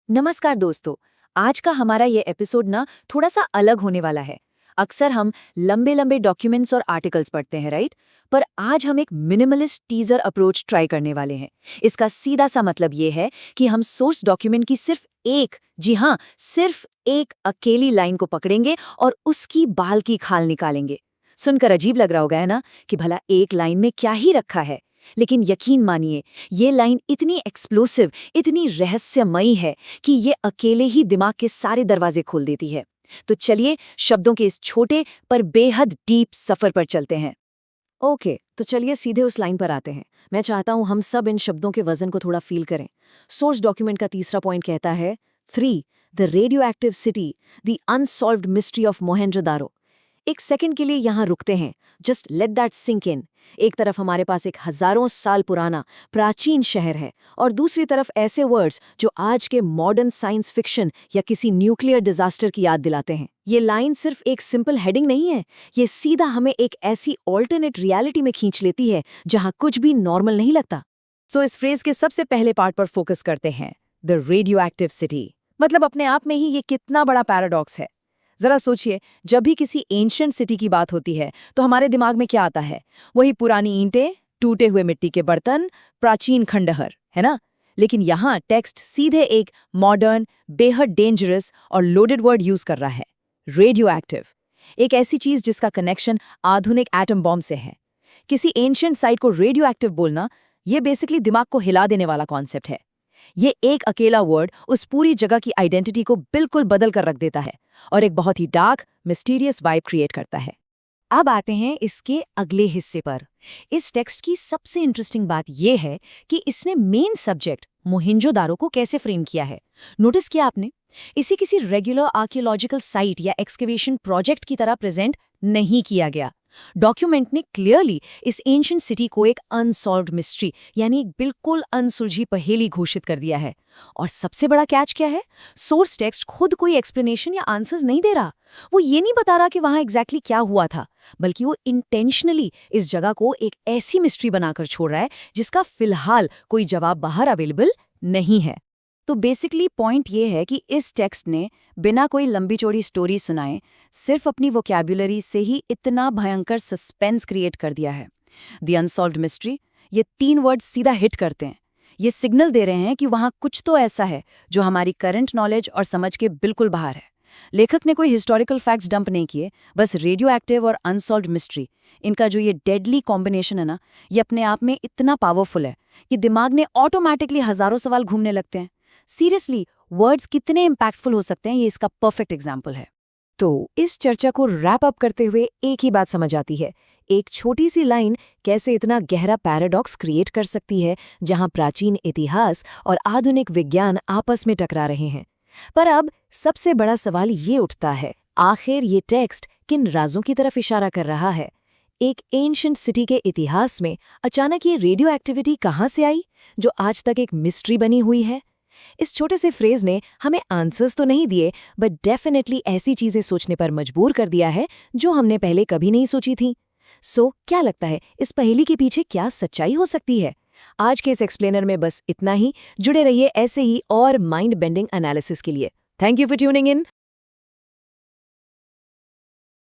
नमस्कार दोस्तों। आज का हमारा ये एपिसोड ना थोड़ा सा अलग होने वाला है। अक्सर हम लंबे लंबे डॉक्यूमेंट्स और आर्टिकल्स पढ़ते हैं, राइट? पर आज हम एक मिनिमलिस्ट टीजर अप्रोच ट्राई करने वाले हैं। इसका सीधा सा मतलब ये है कि हम सोर्स डॉक्यूमेंट की सिर्फ एक, जी हाँ, सिर्फ एक अकेली लाइन को पकड़ेंगे और उसकी बाल की खाल निकालेंगे। सुनकर अजीब लग रहा होगा, है ना, कि भला एक लाइन में क्या ही रखा है। लेकिन यकीन मानिए, ये लाइन इतनी एक्सप्लोसिव, इतनी रहस्यमयी है कि ये अकेले ही दिमाग के सारे दरवाजे खोल देती है। तो चलिए शब्दों के इस छोटे पर बेहद डीप सफर पर चलते हैं। ओके, तो चलिए सीधे उस लाइन पर आते हैं। मैं चाहता हूं हम सब इन शब्दों के वजन को थोड़ा फील करें। सोर्स डॉक्यूमेंट का तीसरा पॉइंट कहता है 3 the radioactive city, the unsolved mystery of Mohenjodaro. एक सेकंड के लिए यहां रुकते हैं, just let that sink in. एक तरफ हमारे पास एक हजारों साल पुराना प्राचीन शहर है और दूसरी तरफ ऐसे वर्ड्स जो आज के मॉडर्न साइंस फिक्शन या किसी न्यूक्लियर डिजास्टर की याद दिलाते हैं। ये लाइन सिर्फ एक सिंपल हेडिंग नहीं है, ये सीधा हमें एक ऐसी ऑल्टरनेट रियलिटी में खींच लेती है जहां कुछ भी नॉर्मल नहीं लगता। सो इस फ्रेज के सबसे पहले पार्ट पर फोकस करते हैं, द रेडियो एक्टिव सिटी। मतलब अपने आप में ही ये कितना बड़ा पैराडॉक्स है। जरा सोचिए, जब भी किसी एंशिएंट सिटी की बात होती है तो हमारे दिमाग में क्या आता है? वही पुरानी ईंटें, टूटे हुए मिट्टी के बर्तन, प्राचीन खंडहर, है ना? लेकिन यहाँ टेक्स्ट सीधे एक मॉडर्न, बेहद डेंजरस और लोडेड वर्ड यूज कर रहा है, रेडियो एक्टिव। एक ऐसी चीज जिसका कनेक्शन आधुनिक एटम बॉम्ब से है। किसी एंशिएंट साइट को रेडियो एक्टिव बोलना, ये बेसिकली दिमाग को हिला देने वाला कॉन्सेप्ट है। ये एक अकेला वर्ड उस पूरी जगह की आइडेंटिटी को बिल्कुल बदल कर रख देता है और एक बहुत ही डार्क, मिस्टीरियस वाइब क्रिएट करता है। अब आते हैं इसके अगले हिस्से पर। इस टेक्स्ट की सबसे इंटरेस्टिंग बात यह है कि इसने मेन सब्जेक्ट मोहेंजोदारो को कैसे फ्रेम किया है। नोटिस किया आपने? इसे किसी रेगुलर आर्कियोलॉजिकल साइट या एक्सकेवेशन प्रोजेक्ट की तरह प्रेजेंट नहीं किया गया। डॉक्यूमेंट ने क्लियरली इस एंशिएंट सिटी को एक अनसॉल्व्ड मिस्ट्री, यानी एक बिल्कुल अनसुलझी पहेली घोषित कर दिया है। और सबसे बड़ा कैच क्या है? सोर्स टेक्स्ट खुद कोई एक्सप्लेनेशन या आंसर्स नहीं दे रहा। वो ये नहीं बता रहा कि वहां एग्जैक्टली क्या हुआ था, बल्कि वो इंटेंशनली इस जगह को एक ऐसी मिस्ट्री बनाकर छोड़ रहा है जिसका फिलहाल कोई जवाब बाहर अवेलेबल नहीं है। तो बेसिकली पॉइंट ये है कि इस टेक्स्ट ने बिना कोई लंबी चौड़ी स्टोरी सुनाए सिर्फ अपनी वोकैब्युलरी से ही इतना भयंकर सस्पेंस क्रिएट कर दिया है। द अनसॉल्व्ड मिस्ट्री, ये 3 वर्ड सीधा हिट करते हैं। ये सिग्नल दे रहे हैं कि वहाँ कुछ तो ऐसा है जो हमारी करंट नॉलेज और समझ के बिल्कुल बाहर है। लेखक ने कोई हिस्टोरिकल फैक्ट्स डंप नहीं किए, बस रेडियो एक्टिव और अनसॉल्व्ड मिस्ट्री, इनका जो ये डेडली कॉम्बिनेशन है ना, ये अपने आप में इतना पावरफुल है कि दिमाग में ऑटोमेटिकली हजारों सवाल घूमने लगते हैं। सीरियसली, वर्ड्स कितने इम्पैक्टफुल हो सकते हैं, ये इसका परफेक्ट एग्जाम्पल है। तो इस चर्चा को रैप अप करते हुए एक ही बात समझ आती है, एक छोटी सी लाइन कैसे इतना गहरा पैराडॉक्स क्रिएट कर सकती है जहां प्राचीन इतिहास और आधुनिक विज्ञान आपस में टकरा रहे हैं। पर अब सबसे बड़ा सवाल ये उठता है, आखिर ये टेक्स्ट किन राजों की तरफ इशारा कर रहा है? एक एंशिएंट सिटी के इतिहास में अचानक ये रेडियो एक्टिविटी कहाँ से आई, जो आज तक एक मिस्ट्री बनी हुई है? इस छोटे से फ्रेज ने हमें आंसर्स तो नहीं दिए, बट डेफिनेटली ऐसी चीजें सोचने पर मजबूर कर दिया है जो हमने पहले कभी नहीं सोची थी। सो क्या लगता है, इस पहेली के पीछे क्या सच्चाई हो सकती है? आज के इस एक्सप्लेनर में बस इतना ही। जुड़े रहिए ऐसे ही और माइंड बेंडिंग एनालिसिस के लिए। Thank you for tuning in.